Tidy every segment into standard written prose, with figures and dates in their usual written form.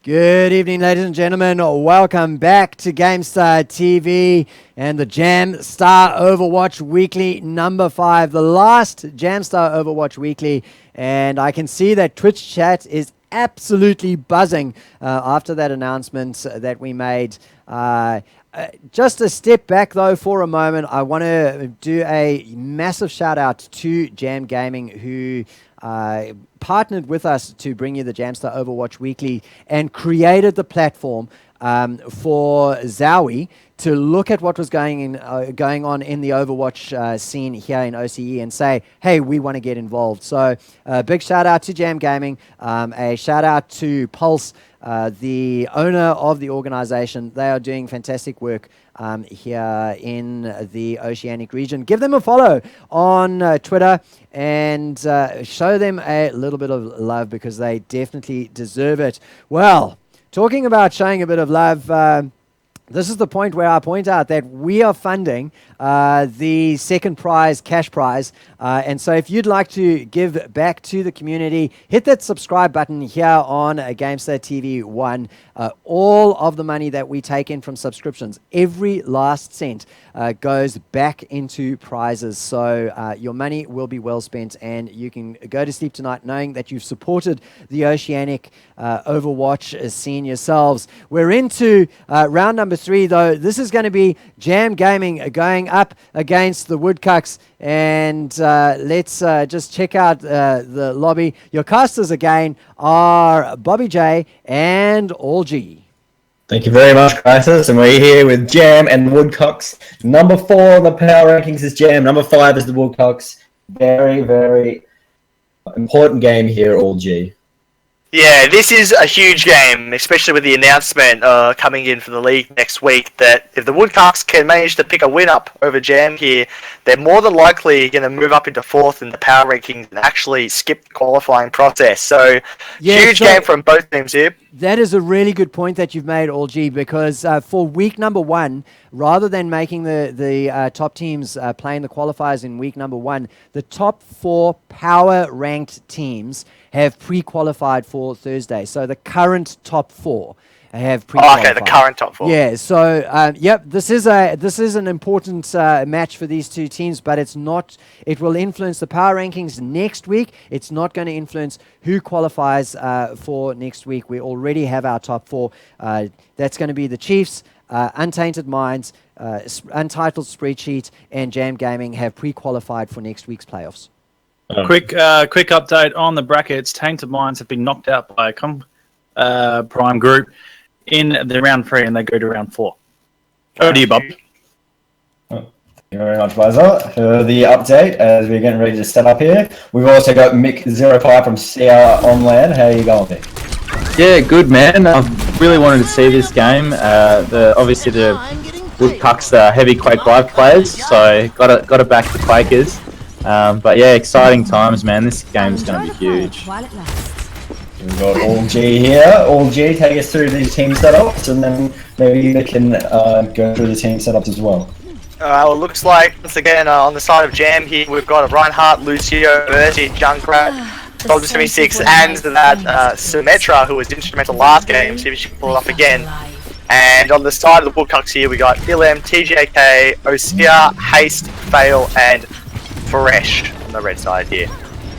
Good evening, ladies and gentlemen. Welcome back to Jamstah TV and the Jamstah Overwatch Weekly number 5, the last Jamstah Overwatch Weekly. And I can see that Twitch chat is absolutely buzzing after that announcement that we made. Just a step back, though, for a moment. I want to do a massive shout out to Jam Gaming, who partnered with us to bring you the Jamstah Overwatch Weekly and created the platform for Zowie to look at what was going on in the Overwatch scene here in OCE and say, hey, we want to get involved. So big shout out to Jam Gaming, a shout out to Pulse, the owner of the organization. They are doing fantastic work here in the Oceanic region. Give them a follow on Twitter and show them a little bit of love because they definitely deserve it. Well, talking about showing a bit of love, this is the point where I point out that we are funding the second prize, cash prize. And so if you'd like to give back to the community, hit that subscribe button here on Jamstah TV 1. All of the money that we take in from subscriptions, every last cent goes back into prizes. So your money will be well spent and you can go to sleep tonight knowing that you've supported the Oceanic Overwatch scene yourselves. We're into round number 3, though. This is going to be Jam Gaming going up against the Cucks. And let's just check out the lobby. Your casters again are Bobbyj and Allg. Thank you very much, Crisis. And we're here with Jam and the Woodcocks. Number 4 on the power rankings is Jam. Number 5 is the Woodcocks. Very, very important game here, Allg. Yeah, this is a huge game, especially with the announcement coming in for the league next week that if the Woodcocks can manage to pick a win up over Jam here, they're more than likely going to move up into 4th in the power rankings and actually skip the qualifying process. So, huge game from both teams here. That is a really good point that you've made, Allg, because for week number 1, rather than making the top teams playing the qualifiers in week number 1, the top 4 power-ranked teams have pre-qualified for Thursday. So the current top 4 have pre-qualified. Okay, the current top 4. Yeah, so yep, this is an important match for these two teams, but it's not. It will influence the power rankings next week. It's not going to influence who qualifies for next week. We already have our top 4. That's going to be the Chiefs, Untainted Minds, Untitled Spreadsheet, and Jam Gaming have pre-qualified for next week's playoffs. Quick update on the brackets. Tainted Minds have been knocked out by Prime Group in the round 3, and they go to round 4. Over to you, Bob. Thank you very much, Liza, for the update as we're getting ready to set up here. We've also got Mick05 from CR On Land. How are you going, Mick? Yeah, good, man. I really wanted to see this game. Obviously the Woodcocks are heavy Quake Live players, so got to back the Quakers. But yeah, exciting times, man. This game's going to be huge. We've got Allg here. Allg, take us through the team setups, and then maybe they can go through the team setups as well. Well, it looks like, once again, on the side of Jam here, we've got a Reinhardt, Lucio, Mercy, Junkrat, Soldier 76, and that Symmetra, who was instrumental last game. See if she can pull it off again. And on the side of the Woodcocks here, we got Ilm, TJK, Osea, Haste, Fail, and Fresh on the red side here.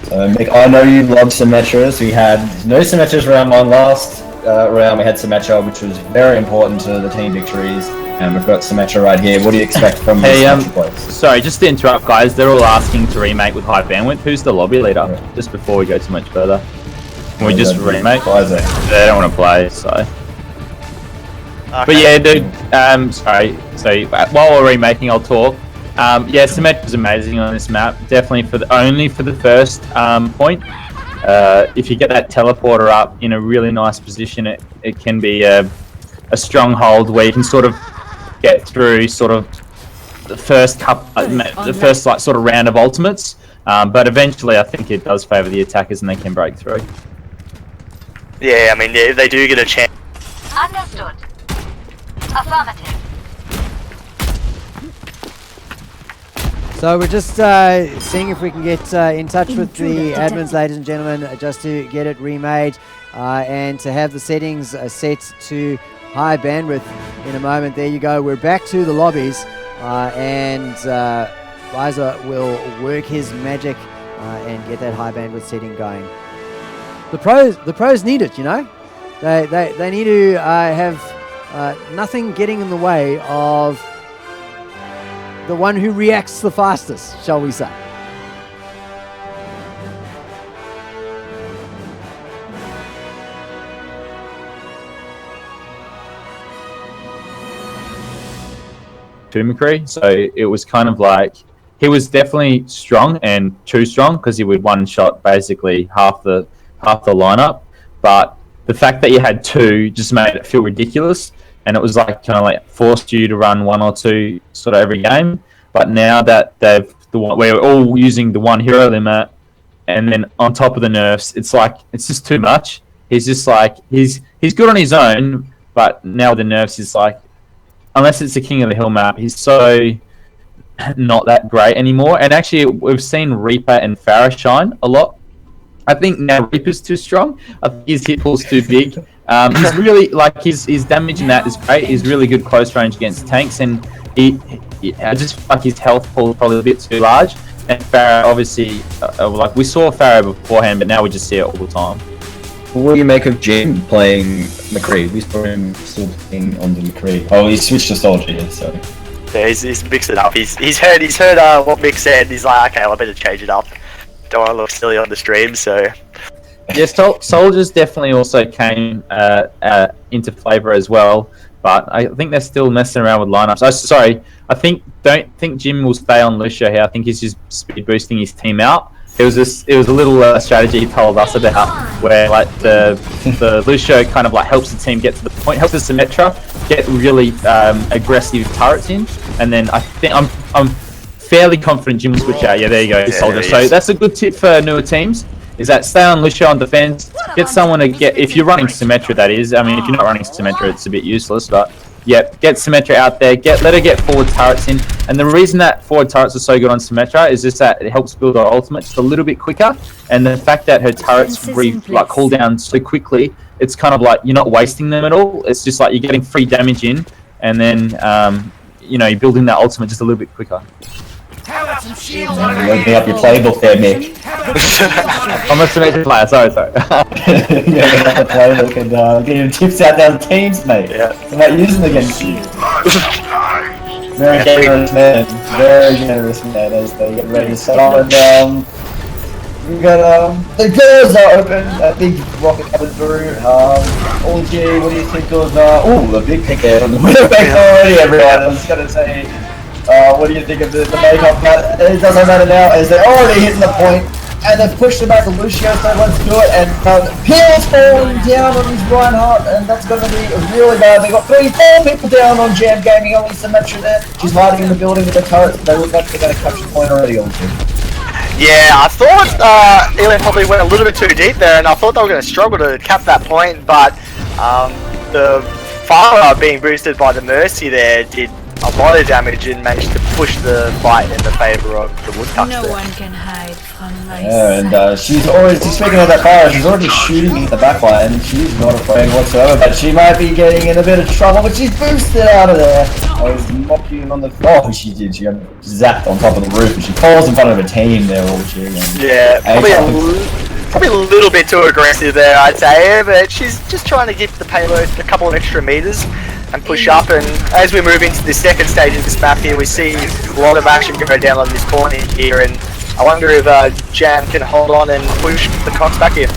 Mick, I know you love Symmetras. We had no Symmetras round 1 last round. We had Symmetra, which was very important to the team victories. And we've got Symmetra right here. What do you expect from the Symmetra players? Sorry, just to interrupt, guys. They're all asking to remake with high bandwidth. Who's the lobby leader? Right. Just before we go too much further. Can we just remake? They don't want to play, so... Okay. But yeah, dude, sorry. So while we're remaking, I'll talk. Yeah, Symmetra's amazing on this map. Definitely only for the first point. If you get that teleporter up in a really nice position, it can be a stronghold where you can sort of get through sort of the first sort of round of ultimates. But eventually, I think it does favour the attackers and they can break through. Yeah, I mean, they do get a chance. Understood. Affirmative. So we're just seeing if we can get in touch with the admins, ladies and gentlemen, just to get it remade and to have the settings set to high bandwidth in a moment. There you go. We're back to the lobbies and Liza will work his magic and get that high bandwidth setting going. The pros need it, you know. They need to have nothing getting in the way of the one who reacts the fastest, shall we say. To McCree, so it was kind of like he was definitely strong and too strong because he would one shot basically half the lineup, but the fact that you had two just made it feel ridiculous, and it was like kind of like forced you to run one or two sort of every game. But now that we're all using the one hero limit, and then on top of the nerfs, it's like it's just too much. He's just like he's good on his own, but now the nerfs is like, unless it's the King of the Hill map, he's so not that great anymore. And actually, we've seen Reaper and Pharah shine a lot. I think now Reaper's too strong. I think his hit pool's too big. He's really like his damage in that is great. He's really good close range against tanks, and I just feel like his health pool is probably a bit too large. And Pharah, obviously, like we saw Pharah beforehand, but now we just see it all the time. What do you make of Jim playing McCree? We saw him still playing on the McCree. Oh, he switched to Soldier, so. Yeah, he's mixed it up. He's heard what Mick said. He's like, okay, well, I better change it up. Don't want to look silly on the stream, so. Yes, Soldiers definitely also came into flavour as well, but I think they're still messing around with lineups. Don't think Jim will stay on Lucio here. I think he's just speed boosting his team out. It was a little strategy he told us about, where like the Lucio kind of like helps the team get to the point, helps the Symmetra get really aggressive turrets in, and then I think I'm fairly confident Jim will switch out. Yeah, there you go, Soldier. So that's a good tip for newer teams. Is that stay on Lucio on defense, get someone to get, if you're running Symmetra, that is. I mean, if you're not running Symmetra, it's a bit useless, but yeah, get Symmetra out there, let her get forward turrets in. And the reason that forward turrets are so good on Symmetra is just that it helps build her ultimate just a little bit quicker. And the fact that her turrets cool down so quickly, it's kind of like you're not wasting them at all. It's just like you're getting free damage in, and then you're building that ultimate just a little bit quicker. Working up your playbook there, Mick. I'm a Symmetra player, sorry. Yeah, up the playbook and getting tips out down teams, mate. Yeah. I'm not using them against you. Very generous man. Very generous man as they get ready to set on and we got the doors are open, a big rocket coming through. Allg, what do you think of the big pick out on the winner back already, everyone. I was gonna say what do you think of the makeup? But it doesn't matter now as they're already hitting the point and they've pushed it back to Lucio, so let's do it. And Peel's falling down on his Reinhardt, and that's going to be really bad. They got 3-4 people down on Jam Gaming, only Symmetra there. She's hiding in the building with the turrets. They look like they're going to catch the point already on two. Yeah, I thought Elan probably went a little bit too deep there, and I thought they were going to struggle to cap that point, but the Pharah being boosted by the Mercy there did a lot of damage and managed to push the fight in the favour of the Woodcucks there. No one can hide from my and she's speaking of that fire, she's already shooting at the backline and she's not afraid whatsoever, but she might be getting in a bit of trouble, but she's boosted out of there. I was mocking on the floor. She did, she got zapped on top of the roof and she falls in front of a team there all cheering. Yeah, probably a little bit too aggressive there, I'd say, but she's just trying to give the payload a couple of extra meters and push up. And as we move into the second stage of this map here, we see a lot of action go down on this corner here, and I wonder if Jam can hold on and push the Cucks back here.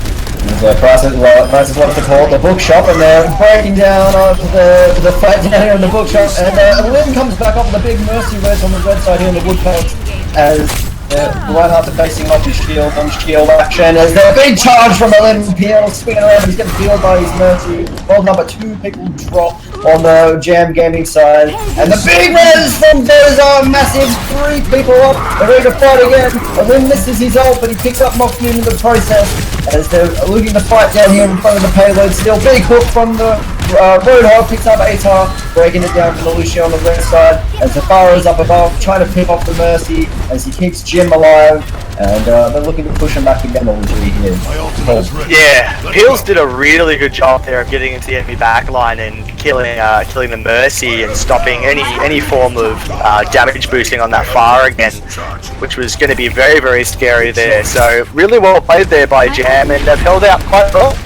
Francis wants to call it the bookshop, and they're breaking down to the fight down here in the bookshop, and Lynn comes back up with a big Mercy res on the red side here in the Woodcucks as Reinhardt are facing off his shield on shield action as there's a big charge from Lynn. Peel spinning around, he's getting peeled by his Mercy. Well, number 2 people drop on the Jam Gaming side, and the big res from those massive 3 people up. They're ready to fight again. Lynn misses his ult, but he picks up Mock in the process as they're looking to fight down here in front of the payload. Still big hook from the Roadhog picks up Atar, breaking it down from the Lucio on the left side, as Zafara is up above, trying to pick off the Mercy, as he keeps Jim alive, and they're looking to push him back again on the here. Yeah, Peels did a really good job there of getting into the enemy backline and killing the Mercy and stopping any form of damage boosting on that fire again, which was going to be very, very scary there. So really well played there by Jam, and they've held out quite well.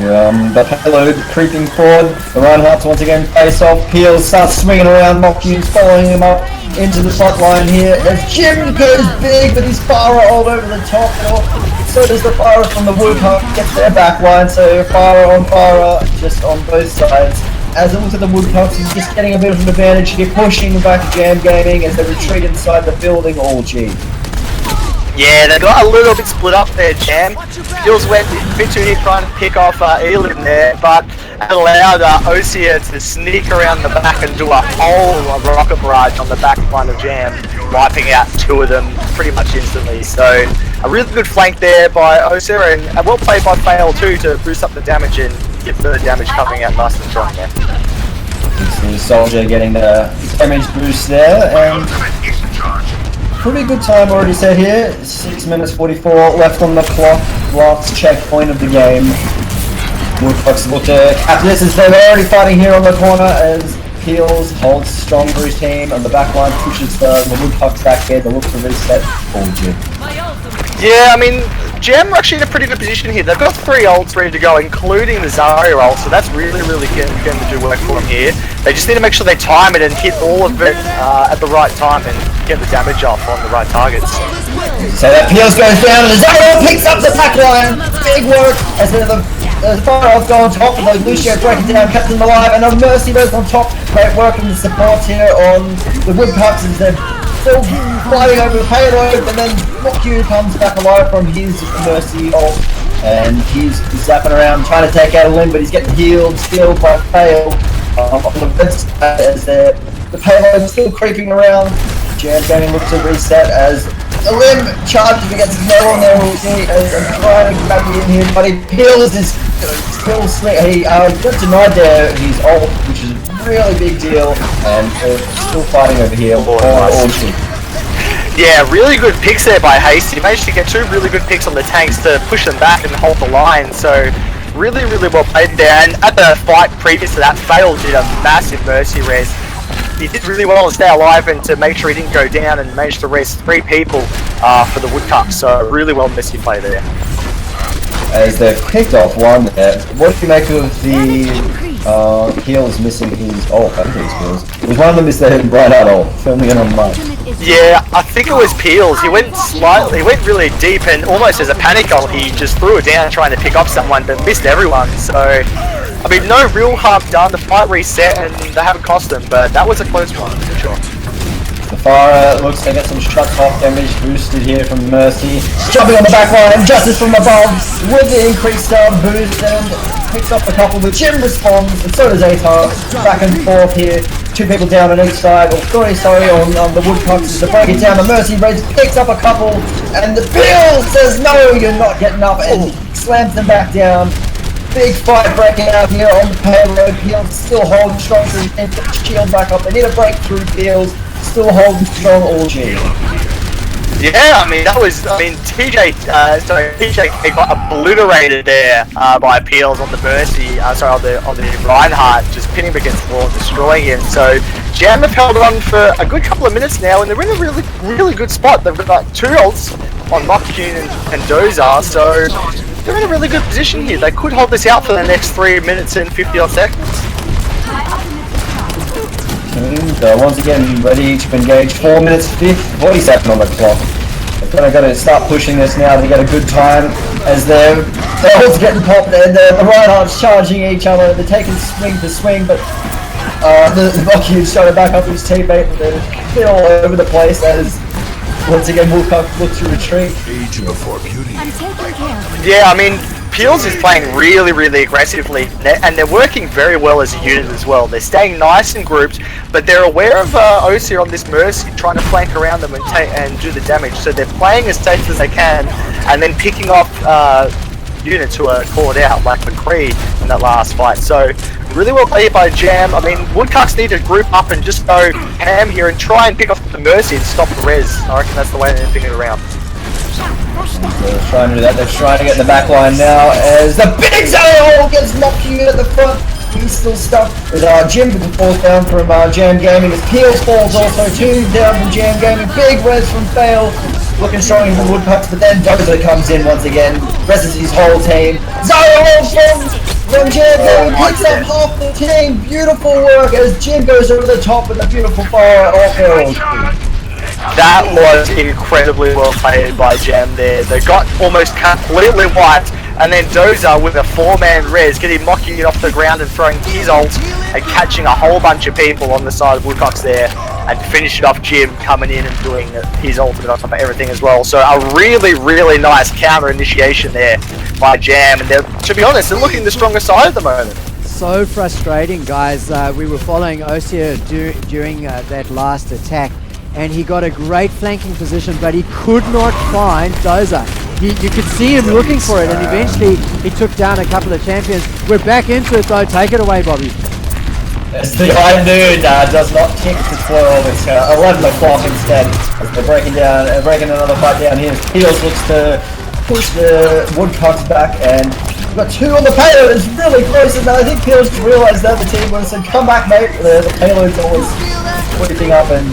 The payload creeping forward, the Reinhardts once again face off, Peels starts swinging around, Mockhu's following him up into the front line here, as Jim goes big with his Farah all over the top, so does the Farah from the Woodhuck, gets their back line, so Farah on Farah, just on both sides. As it looks at the Woodhucks, he's just getting a bit of an advantage here, pushing back Jam Gaming as they retreat inside the building, Allg. Yeah, they got a little bit split up there, Jam. Peels went a bit too deep trying to pick off Elim there, but it allowed Osea to sneak around the back and do a whole rocket barrage on the back line of Jam, wiping out two of them pretty much instantly. So a really good flank there by Osea, and a well played by Fail too to boost up the damage and get further damage coming out nice and strong there. The Soldier getting the damage boost there, and pretty good time already set here. 6 minutes 44 left on the clock. Last checkpoint of the game. Woodhucks look to cap this as they're already fighting here on the corner as Peels holds strong for his team and the back line pushes the Woodhucks back here to look to reset Allg. Yeah, I mean, Jam are actually in a pretty good position here. They've got 3 ults ready to go, including the Zarya ult, so that's really going to do work for them here. They just need to make sure they time it and hit all of it at the right time and get the damage off on the right targets. So that Peels goes down and the Zarya picks up the back line. Big work as the fire off go on top, and the Lucio breaking down, kept them alive, and a Mercy goes on top. Great work in the support here on the Woodhucks as they're still flying over the payload, and then Mockhu comes back alive from his Mercy ult, and he's zapping around trying to take out a limb, but he's getting healed still by Fail on the red side as the payload is still creeping around. Jam Gaming looks to reset as a limb charges against his nail on there, and trying to get back in here, but he Peels is still slick. He got denied there his ult, which is a really big deal, and still fighting over here. Yeah, really good picks there by Hasty. He managed to get 2 really good picks on the tanks to push them back and hold the line, so really, really well played there. And at the fight previous to that, Fail did a massive Mercy res. He did really well to stay alive and to make sure he didn't go down, and managed to res 3 people for the Woodcup, so really well Mercy play there. As they've kicked off one there, what do you make of the Peels missing his ult? I think it was Peels. It was one of them is the Reinhardt ult, filming it on mic. Yeah, I think it was Peels. He went really deep, and almost as a panic ult, he just threw it down trying to pick up someone, but missed everyone. So, I mean, no real harm done. The fight reset, and they haven't cost them, but that was a close one for sure. The Farah looks to get some shots off damage boosted here from Mercy. Jumping on the back line, Justice from above with the increased boost, and picks up a couple, but Jim responds, and so does Atar. Back and forth here, 2 people down on each side, or 3, sorry, on the Woodhucks to break it down. The Mercy Raids picks up a couple, and the Bill says, no, you're not getting up, and slams them back down. Big fight breaking out here on the payload. Peels still holding strong through his shield back up. They need a breakthrough. Peels still holding strong Allg. Yeah, I mean TJ got obliterated there by Peels on the Mercy. On the Reinhardt, just pinning him against the wall and destroying him. So Jam have held on for a good couple of minutes now, and they're in a really, really good spot. They've got 2 ults on Mockhu and Dozer, so they're in a really good position here. They could hold this out for the next 3 minutes and 50 odd seconds. And once again ready to engage. 4 minutes 47 on the clock. They're going to start pushing this now. They get a good time as they're all getting popped, and the Reinhardt's charging each other. They're taking swing for swing, but the Mockhu's trying to back up his teammate, but they're all over the place as once again Woodhuck looks to retreat. Yeah, I mean, Peels is playing really, really aggressively, and they're working very well as a unit as well. They're staying nice and grouped, but they're aware of Osea on this Mercy, trying to flank around them and do the damage. So they're playing as safe as they can, and then picking off units who are called out, like McCree in that last fight. So really well played by Jam. I mean, Woodcucks need to group up and just go ham here and try and pick off the Mercy and stop the res. I reckon that's the way they're thinking it around. They're trying to do that. They're trying to get in the back line now as the big Zone gets knocked in at the front. He's still stuck with Jim with the fourth down from Jam Gaming. His Peels falls also 2 down from Jam Gaming. Big res from Fail. Looking strong from Woodcucks, but then Dozer comes in once again. Reses his whole team. Zone from Jam Gaming picks up half the team. Beautiful work as Jim goes over the top with a beautiful fire off Harold. That was incredibly well played by Jam there. They got almost completely wiped, and then Dozer with a 4-man res getting Mocky off the ground and throwing his ult and catching a whole bunch of people on the side of Woodcocks there, and finishing off Jim coming in and doing his ultimate on top of everything as well. So a really, really nice counter initiation there by Jam, and they're, to be honest, they're looking the stronger side at the moment. So frustrating, guys. We were following Osir during that last attack, and he got a great flanking position, but he could not find Dozer. You could see him looking for it, and eventually he took down a couple of champions. We're back into it though. Take it away, Bobby. As the high noon does not kick to 12, it's 11 o'clock instead. As they're breaking another fight down here. Peels looks to push the Woodcucks back, and we've got 2 on the payload. It's really close, and I think Peels realised that the team would have said, "Come back, mate." The payload's always putting up, and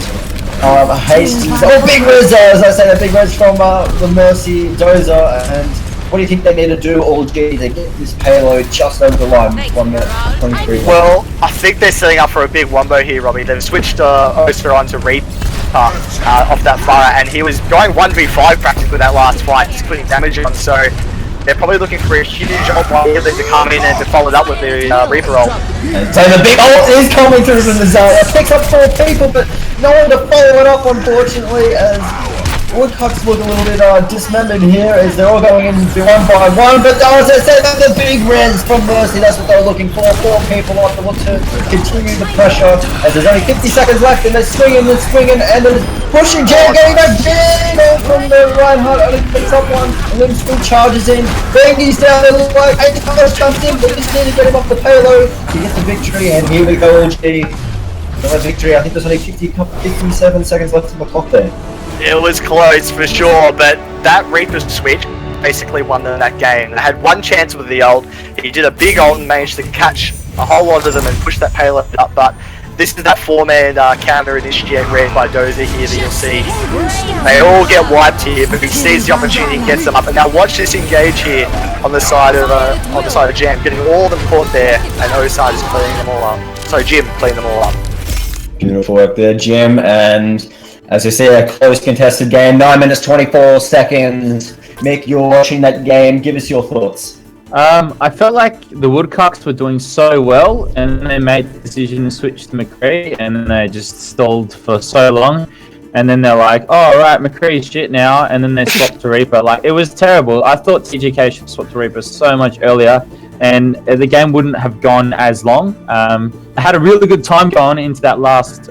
Hastings. Oh, big res, as I said, a big res from the Mercy Dozer. And what do you think they need to do, Allg, to get this payload just over the line? 1 minute, 23. Well, I think they're setting up for a big wombo here, Robbie. They've switched Oster onto Reap off that fire, and he was going 1v5 practically that last fight, just putting damage on. So they're probably looking for a huge ult while to come in and to follow it up with the Reaper ult. So the big ult is coming through from the zone. It picks up 4 people, but no one to follow it up, unfortunately, as Woodcucks look a little bit dismembered here as they're all going in 1 by 1. But as I said, that's a big res from Mercy. That's what they were looking for. 4 people off to look to continue the pressure as there's only 50 seconds left, and they're swinging and they're pushing. Jam getting back in from the Reinhardt. Only picks up 1, and then still charges in. Bengi's down there, look like 8 cars jumps in, but just need to get him off the payload to get the victory. And here we go, OG. Another victory. I think there's only 57 seconds left on the clock there. It was close for sure, but that Reaper switch basically won them that game. They had 1 chance with the ult. He did a big ult and managed to catch a whole lot of them and push that payload up, but this is that 4-man counter initiate red by Dozer here that you'll see. They all get wiped here, but he sees the opportunity and gets them up. And now watch this engage here on the side of Jam, getting all of them caught there, and Oside is cleaning them all up. So Jim cleaning them all up. Beautiful work there, Jim, and as you see, a close contested game, 9 minutes 24 seconds. Mick, you're watching that game. Give us your thoughts. I felt like the Woodcocks were doing so well, and then they made the decision to switch to McCree, and then they just stalled for so long. And then they're like, "Oh, right, McCree's shit now," and then they swapped to Reaper. Like, it was terrible. I thought TGK should swap to Reaper so much earlier, and the game wouldn't have gone as long. I had a really good time going into that last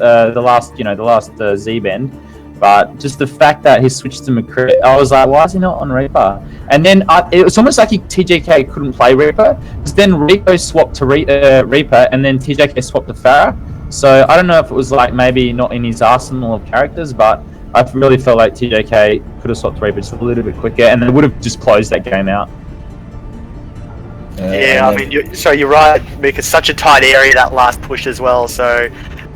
Z bend, but just the fact that he switched to McCree, I was like, why is he not on Reaper? And then it was almost like TJK couldn't play Reaper, because then Rico swapped to Reaper, and then TJK swapped to Farah. So I don't know if it was like maybe not in his arsenal of characters, but I really felt like TJK could have swapped to Reaper just a little bit quicker, and they would have just closed that game out. Yeah, I mean, you're right, Mick. It's such a tight area, that last push as well. So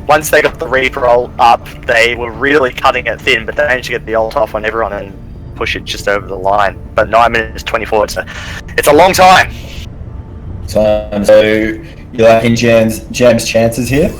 once they got the Reaper ult up, they were really cutting it thin, but they managed to get the ult off on everyone and push it just over the line. But 9 minutes 24, it's a long time. So you liking Jam's chances here?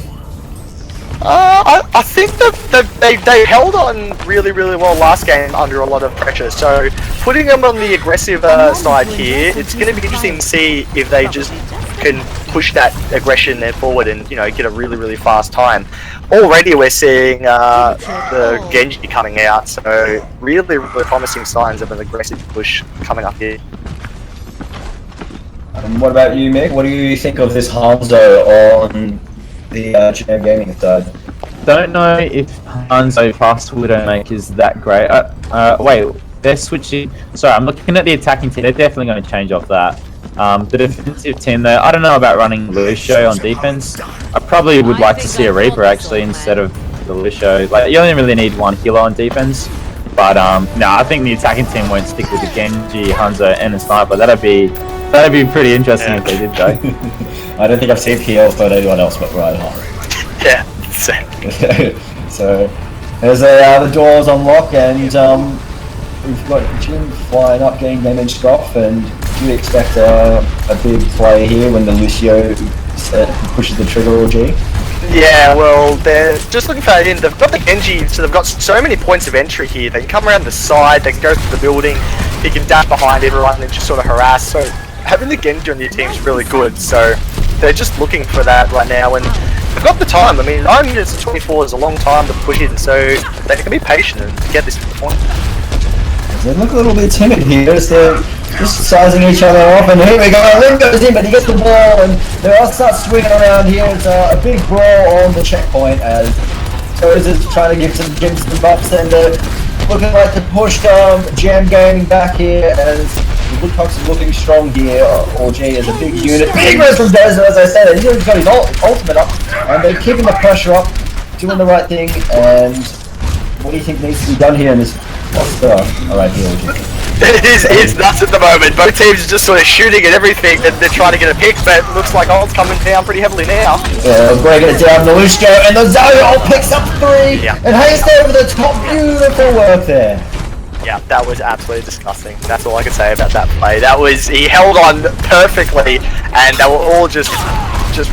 I think that they held on really, really well last game under a lot of pressure. So putting them on the aggressive side here, it's going to be interesting to see if they just can push that aggression there forward and, you know, get a really, really fast time. Already we're seeing the Genji coming out, so really, really promising signs of an aggressive push coming up here. What about you, Mick? What do you think of this Hanzo on the Jam Gaming side? Don't know if Hanzo Fast Widowmaker is that great. Wait, they're switching. Sorry, I'm looking at the attacking team. They're definitely going to change off that. The defensive team, though, I don't know about running Lucio on defense. I probably would like to see a Reaper actually instead of the Lucio. Like, you only really need one healer on defense. But no, I think the attacking team won't stick with the Genji, Hanzo, and the Sniper. That'd be pretty interesting if they did, though. I don't think I've seen heals for anyone else but Reinhardt. Yeah, same. So there's the doors on lock, and we've got Jim flying up, getting damaged off, and do you expect a big play here when the Lucio pushes the trigger, or G? Yeah, well, they're just looking for that in. They've got the Genji, so they've got so many points of entry here. They can come around the side, they can go through the building, he can dash behind everyone and just sort of harass. So having the Genji on your team is really good. So they're just looking for that right now, and they've got the time. I mean, 9 minutes and 24 is a long time to push in, so they can be patient and get this to the point. They look a little bit timid here, so just sizing each other off, and here we go, Lim goes in, but he gets the ball, and they all start swinging around here. It's a big brawl on the checkpoint as Toes is trying to give some buffs, and looking like to push Jam Gaming back here as the Woodcocks is looking strong here. OG is a big unit. Big res from Desert, as I said, he's got his ultimate up, and they're keeping the pressure up, doing the right thing, and what do you think needs to be done here in this? Alright, here, OG. It's nuts at the moment. Both teams are just sort of shooting at everything that they're trying to get a pick, but it looks like All's coming down pretty heavily now. Yeah, breaking it down, Lucio, and the Zarya picks up 3, and Haste over the top. Beautiful work there. Yeah, that was absolutely disgusting. That's all I can say about that play. That was, he held on perfectly, and they were all just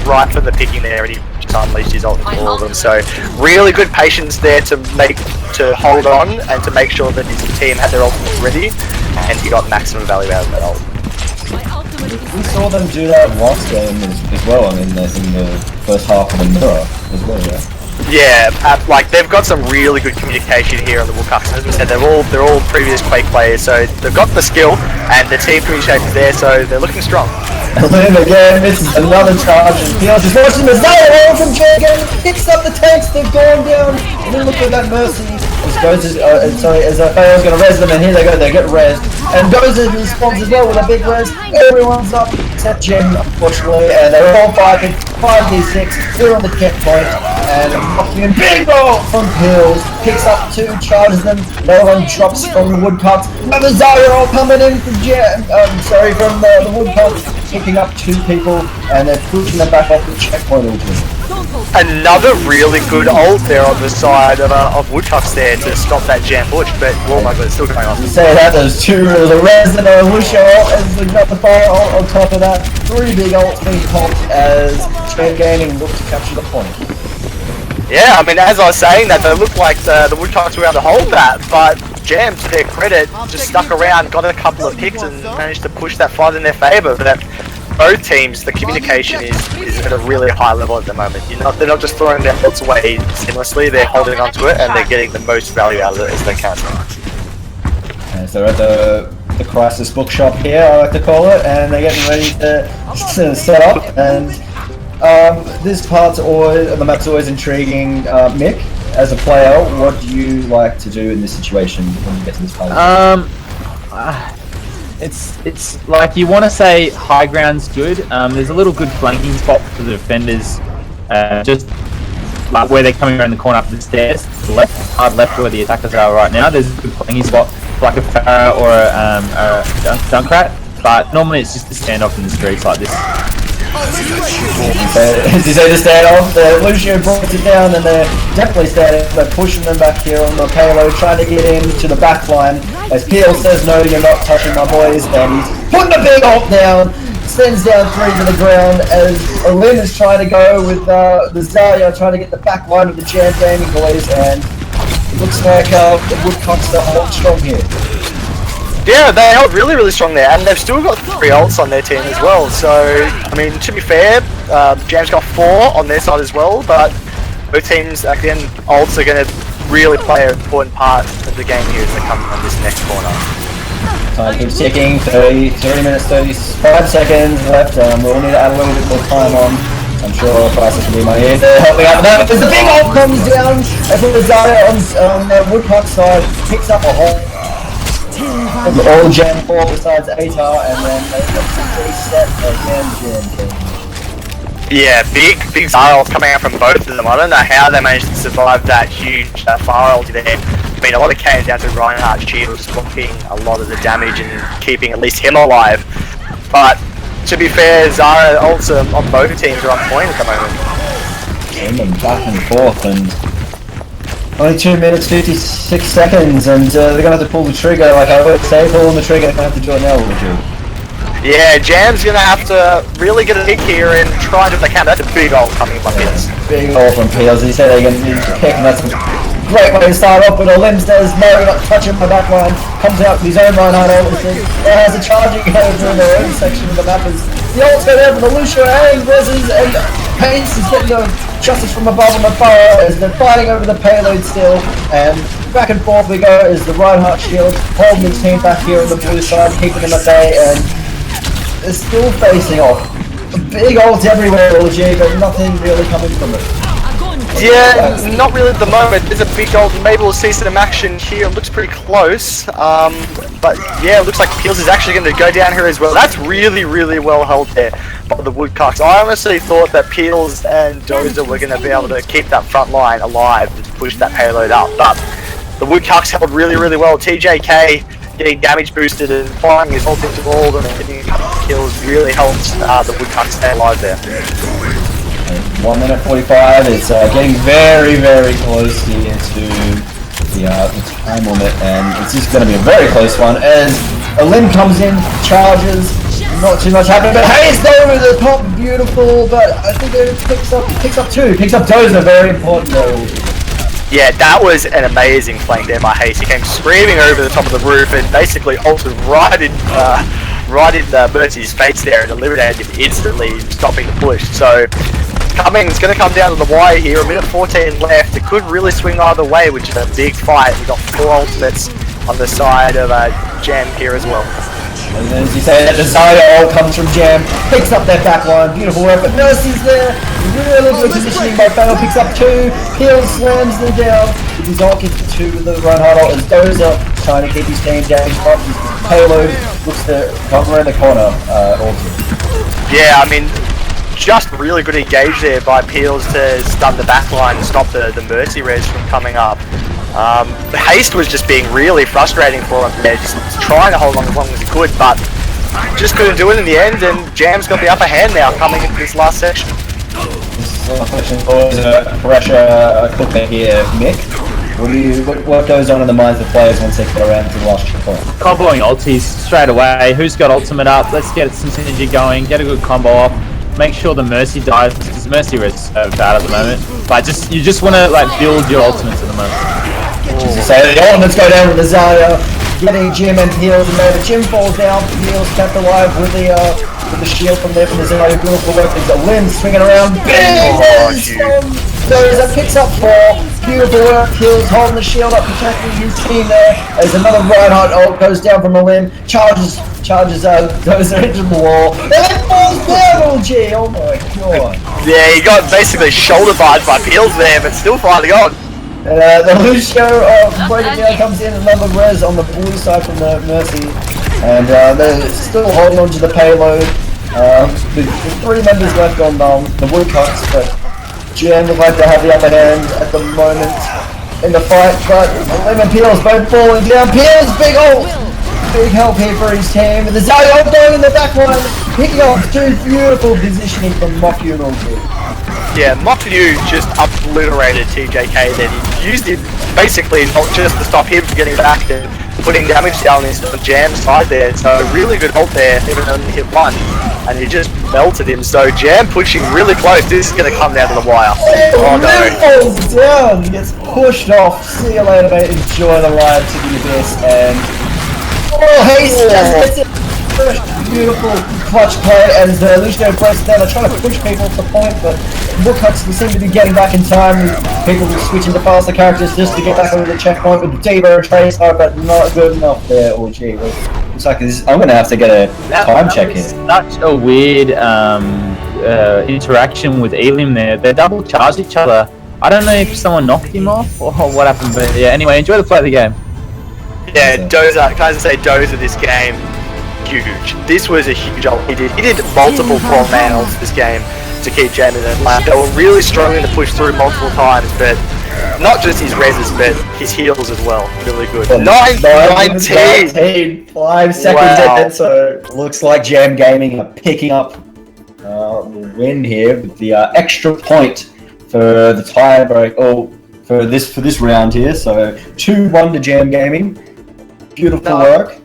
right for the picking there, and he just unleashed his ult for all of them. So really good patience there to hold on and to make sure that his team had their ultimates ready, and he got maximum value out of that ult. We saw them do that last game as well. I mean, in the first half of the mirror as well. Yeah, like they've got some really good communication here on the Cucks. As we said, they're all previous Quake players, so they've got the skill, and the team communication is there, so they're looking strong. And then again, this is another charge, and Pion's just watching the Zarya from Jagan, picks up the tanks, they've gone down, and then look at that Mercy. As Fail's going to res them, and here they go, they get rezzed. And Gozer responds as well with a big res. Everyone's up except Jim, unfortunately, and they're all fighting 5v6. They're on the checkpoint, and a big roll from Pills, picks up 2, charges them. Another one drops from the Woodcocks. Another Zarya all coming in from from the Woodcocks, picking up 2 people, and they're pushing them back off the checkpoint ultimately. Another really good ult there on the side of Woodcocks there to stop that Jam push, but oh my god, it's still going on. You say that, there's 2, there's a res and a Lucio ult, and we've got the fire ult on top of that. 3 big ults being popped as Jam Gaming look to capture the point. Yeah, I mean, as I was saying that, they looked like the Woodcocks were able to hold that, but Jam, to their credit, just stuck around, got a couple of picks, and managed to push that fight in their favour. But both teams, the communication is at a really high level at the moment. They're not just throwing their ults away seamlessly, they're holding onto it, and they're getting the most value out of it as they can. And so we're at the Crisis Bookshop here, I like to call it, and they're getting ready to set up, and this part's always, the map's always intriguing. Mick, as a player, what do you like to do in this situation when you get to this part? It's like you want to say high ground's good. There's a little good flanking spot for the defenders, just like where they're coming around the corner up the stairs, hard left where the attackers are right now. There's a good flanking spot for like a Pharah or a Junkrat, but normally it's just a standoff in the streets like this. As you say, the standoff, Lucio brought it down, and they're definitely standing. They're pushing them back here on the payload, trying to get into the back line. As PL says, no, you're not touching my boys, and he's putting a big ult down, sends down 3 to the ground, as Lynn is trying to go with the Zarya, trying to get the back line of the Jam Gaming boys, and it looks like the Woodcocks are holding strong here. Yeah, they held really, really strong there, and they've still got 3 ults on their team as well. So, I mean, to be fair, Jam's got 4 on their side as well, but both teams, again, ults are going to really play an important part of the game here as they come on this next corner. Time keeps ticking, 3 minutes, 35 seconds left. We'll need to add a little bit more time on. I'm sure Crisis will be my ear there helping out. Now, as the big ult comes down, as well as Zarya on the Woodcock side picks up a whole. All Jam 4 besides ATAR, and then they got reset again Jam. Yeah, big fire coming out from both of them. I don't know how they managed to survive that huge fire ulti there. I mean, a lot of came down to Reinhardt's shield, just blocking a lot of the damage and keeping at least him alive. But to be fair, Zara ults on both teams are on point at the moment. Send them back and forth, and only 2 minutes 56 seconds, and they're gonna have to pull the trigger. Like I always say, pulling the trigger. They're gonna have to do it now, would you? Yeah, Jam's gonna have to really get a pick here and try and do what they can. That's a big ult coming from Peels. Big ult from Peels. He said they're gonna be pick, and that's a great way to start off. But Allg says, no, you're not touching my backline. Comes out with his own Reinhardt ult and says, has a charging over in their own section of the map. As the ult's go down from the Lucio and Rezzes, and Pace is getting the justice from above on the fire as they're fighting over the payload still. And back and forth we go as the Reinhardt shield holding his team back here on the blue side, keeping them at bay, and they're still facing off. Big ults everywhere, Allg, but nothing really coming from it. Yeah, not really at the moment. There's a big ult. Maybe we'll see some action here. It looks pretty close. But yeah, it looks like Peels is actually going to go down here as well. That's really, really well held there by the Woodcocks. I honestly thought that Peels and Dozer were going to be able to keep that front line alive and push that payload up. But the Woodcocks held really, really well. TJK getting damage boosted and firing his ult into all of them and getting a couple of kills really helped the Woodcocks stay alive there. 1 minute 45. It's getting very, very close here to the time limit, and it's just going to be a very close one as a limb comes in, charges, not too much happening, but Hayes over the top, beautiful, but I think it picks up Dozer, very important though. Yeah, that was an amazing flank there by Hayes. He came screaming over the top of the roof and basically ulted right in Mercy's face there and eliminated him instantly, stopping the push. So it's going to come down to the wire here. A minute 14 left. It could really swing either way, which is a big fight. We've got 4 ultimates on the side of Jam here as well. And as you say, that Desire ult comes from Jam, picks up that backline, beautiful work, but Mercy's there, really good positioning by Fatal, picks up 2, Peels slams them down, with his ult gets 2 with the Reinhardt ult, as Dozer trying to keep his team down, his payload looks to come around the corner, also. Yeah, I mean, just really good engage there by Peels to stun the backline and stop the Mercy res from coming up. Haste was just being really frustrating for him there, just trying to hold on as long as he could, but just couldn't do it in the end, and Jam's got the upper hand now coming into this last section. This last section was a pressure cooker here, Mick. What goes on in the minds of players once they get around to the last checkpoint? Comboing ultis straight away. Who's got ultimate up? Let's get some synergy going, get a good combo off. Make sure the Mercy dies, because Mercy is so bad at the moment. But you just want to like build your ultimates at the moment. As you say, the elements go down with the Zarya, getting Jim and Peels, and then Jim falls down, Peels kept alive with the shield from there from the Zarya, beautiful work, he's got Lim swinging around, bang! Dozer picks up 4, beautiful work, Peels holding the shield up, protecting his team there, as another Reinhardt ult goes down from a Lim, charges Dozer into the wall, and then falls down, Allg, oh my god. Yeah, he got basically shoulder barred by Peels there, but still fighting on. The Lucio breaking down comes in, another res on the blue side from the Mercy, and they're still holding on to the payload. With 3 members left on the Woodcocks, but Jam would like to have the upper hand at the moment in the fight, but Lim and Peels both falling down. Peels, big ult! Big help here for his team, and the Zarya going in the back line, picking up 2 beautiful positioning from Mokyu and Allg. Yeah, Mokyu just obliterated TJK then. He used it basically not just to stop him from getting back and putting damage down into the Jam side there. So really good ult there, even though he hit 1. And he just melted him. So Jam pushing really close. This is going to come down to the wire. Oh no. Falls down, he gets pushed off. See you later, mate. Enjoy the ride to the abyss. And Haste just gets it. Beautiful clutch play as Lucio breaks down. They're trying to push people off the point, but Woodcocks seem to be getting back in time. People switching to faster characters just to get back over the checkpoint with Diva and Tracer, but not good enough there. Oh gee, looks like this. I'm gonna have to get a time check here. Such a weird interaction with Elim there. They double charged each other. I don't know if someone knocked him off or what happened, but yeah. Anyway, enjoy the play of the game. Yeah, Dozer. Can I just say Dozer this game? Huge. This was a huge ult he did. He did multiple 4-man ults this game to keep jamming it. Like, they were really struggling to push through multiple times, but not just his reses, but his heals as well. Really good. 19! 5 seconds in it, so looks like Jam Gaming are picking up the win here with the extra point for the tie break, for this round here. So 2-1 to Jam Gaming. Beautiful work.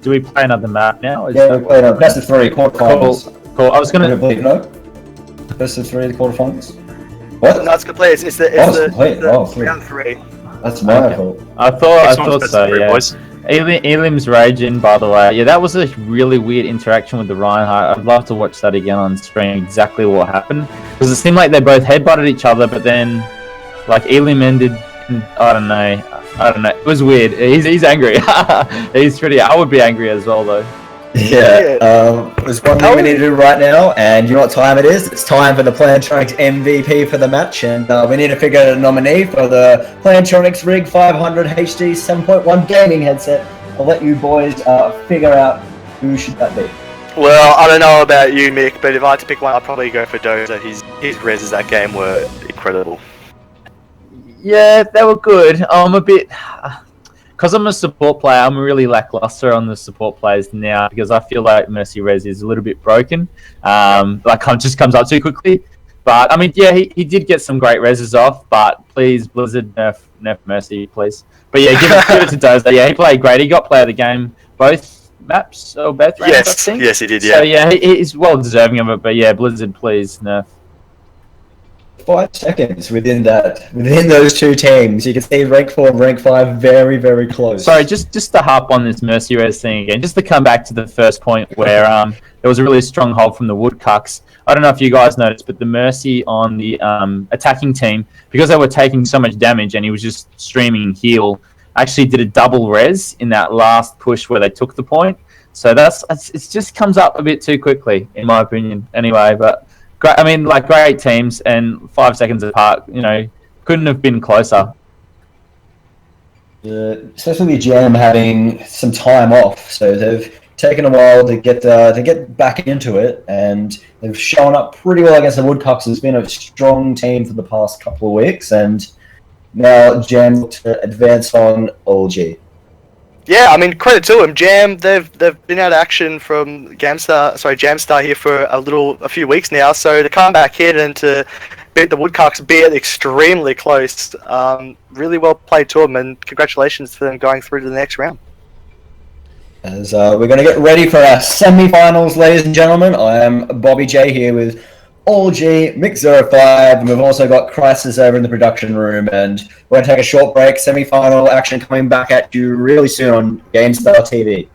Do we play another map now? Yeah, we played a best of 3 quarterfinals. Cool. I was gonna. No? Best of 3 quarterfinals. What? No, it's complete. It's the round 3. That's my fault. I thought so. Yeah. Boys. Elim's raging, by the way. Yeah, that was a really weird interaction with the Reinhardt. I'd love to watch that again on stream. Exactly what happened, because it seemed like they both headbutted each other, but then like Elim ended. I don't know. It was weird. He's angry. He's pretty. I would be angry as well, though. Yeah. There's one thing we need to do right now, and you know what time it is? It's time for the Plantronics MVP for the match, and we need to figure out a nominee for the Plantronics Rig 500 HD 7.1 gaming headset. I'll let you boys figure out who should that be. Well, I don't know about you, Mick, but if I had to pick one, I'd probably go for Dozer. His reses that game were incredible. Yeah, they were good. I'm a bit... Because I'm a support player, I'm really lackluster on the support players now, because I feel like Mercy Res is a little bit broken. Like, just comes up too quickly. But, I mean, yeah, he did get some great reses off, but please, Blizzard, nerf Mercy, please. But yeah, give it to Dozer. Yeah, he played great. He got player of the game both maps, or both rounds, I think. Yes, he did, yeah. So, yeah, he's well deserving of it, but yeah, Blizzard, please, nerf. 5 seconds within those two teams. You can see rank 4 and rank 5 very, very close. Sorry, just to harp on this Mercy Res thing again, just to come back to the first point where there was a really strong hold from the Cucks. I don't know if you guys noticed, but the Mercy on the attacking team, because they were taking so much damage and he was just streaming heal, actually did a double res in that last push where they took the point. So it just comes up a bit too quickly, in my opinion. Anyway, but. I mean, like, great teams, and 5 seconds apart, you know, couldn't have been closer. Especially Jam having some time off, so they've taken a while to get back into it, and they've shown up pretty well against the Woodcocks. It's been a strong team for the past couple of weeks, and now Jam look to advance on Allg. Yeah, I mean, credit to them. Jam, they've been out of action from Jamstah here for a few weeks now. So to come back here and to beat the Woodcocks, be it extremely close, really well played to them, and congratulations to them going through to the next round. As we're going to get ready for our semi-finals, ladies and gentlemen. I am Bobbyj here with Allg, Mick05, and we've also got Crisis over in the production room, and we're going to take a short break. Semi-final action coming back at you really soon on Jamstah TV.